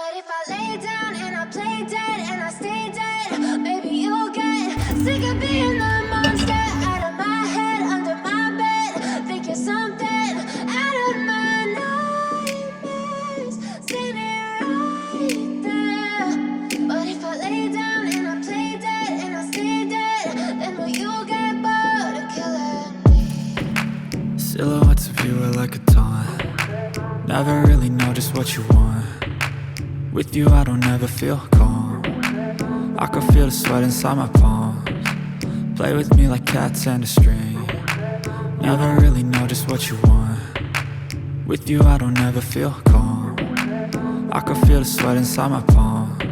But if I lay down and I play dead and I stay dead, maybe you'll get sick of being the monster out of my head, under my bed. Think you're something out of my nightmares, standing right there. But if I lay down and I play dead and I stay dead, then will you get bored of killing me? Silhouettes of you are like a taunt. Never really know just what you want. With you I don't ever feel calm. I can feel the sweat inside my palms. Play with me like cats and a string. Never really know just what you want. With you I don't ever feel calm. I can feel the sweat inside my palms.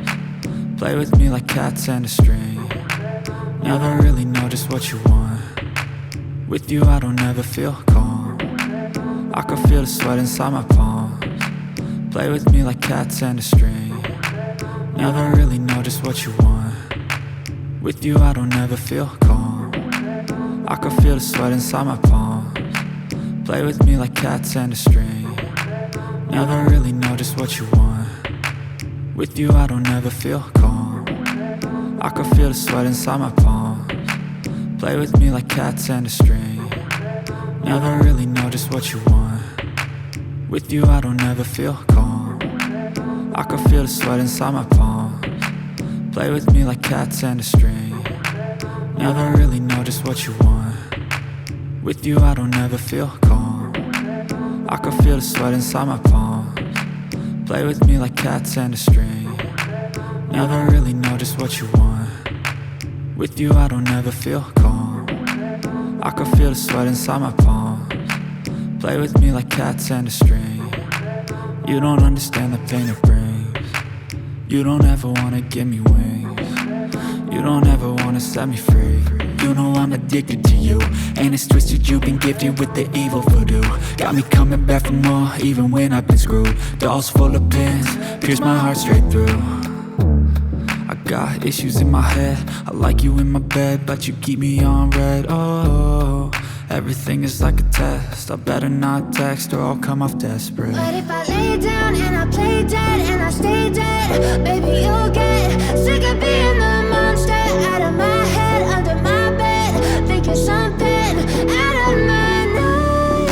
Play with me like cats and a string. Never really know just what you want. With you I don't ever feel calm. I can feel the sweat inside my palms. Play with me like cats and a string. Never really know just what you want. With you I don't ever feel calm. I can feel the sweat inside my palms. Play with me like cats and a string. Never really know just what you want. With you I don't ever feel calm. I can feel the sweat inside my palms. Play with me like cats and a string. Never really know just what you want. With you I don't ever feel calm. I can feel the sweat inside my palms. Play with me like cats and a string. Never really know just what you want. With you I don't ever feel calm. I can feel the sweat inside my palms. Play with me like cats and a string. Never really know just what you want. With you I don't ever feel calm. I can feel the sweat inside my palms. Play with me like cats and a string. You don't understand the pain it brings. You don't ever wanna give me wings. You don't ever wanna set me free. You know I'm addicted to you, and it's twisted you've been gifted with the evil voodoo. Got me coming back for more, even when I've been screwed. Dolls full of pins, pierce my heart straight through. I got issues in my head, I like you in my bed, but you keep me on red. Oh, everything is like a test. I better not text or I'll come off desperate. But if I lay down and I play dead and I stay dead, baby you'll get sick of being the monster out of my head, under my bed. Think you're something out of my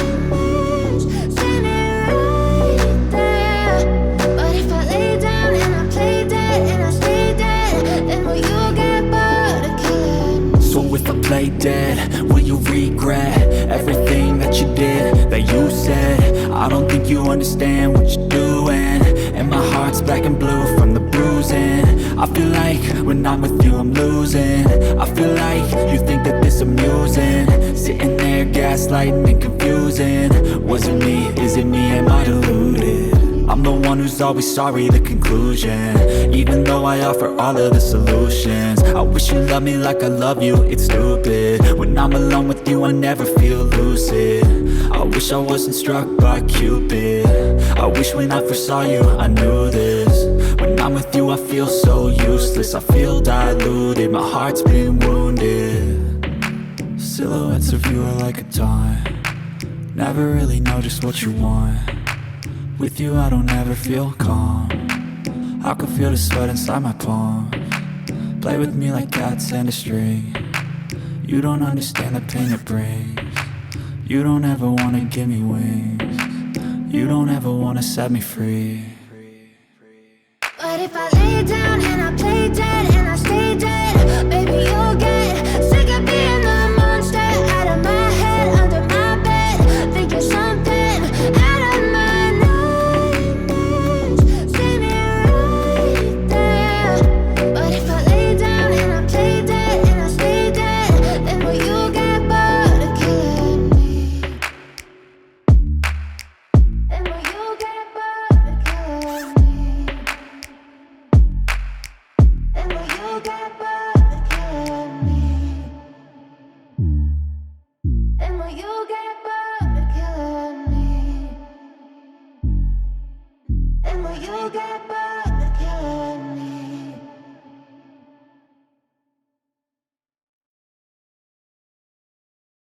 nightmares, standing right there. But if I lay down and I play dead and I stay dead, then will you get bored of killing me? So if I play dead, will you regret everything that you did, that you said? I don't think you understand what you're doing, and my heart's black and blue from the bruising. I feel like when I'm with you I'm losing. I feel like you think that this amusing, sitting there gaslighting and confusing. Was it me? Is it me? Am I deluded? I'm the one who's always sorry, the conclusion. Even though I offer all of the solutions, I wish you loved me like I love you, it's stupid. When I'm alone with you I never feel lucid. I wish I wasn't struck by Cupid. I wish when I first saw you I knew this. When I'm with you I feel so useless, I feel diluted, my heart's been wounded. Silhouettes of you are like a taunt. Never really know just what you want. With you I don't ever feel calm. I can feel the sweat inside my palms. Play with me like cats and a string. You don't understand the pain it brings. You don't ever wanna give me wings. You don't ever wanna set me free. But if I lay down and I play dead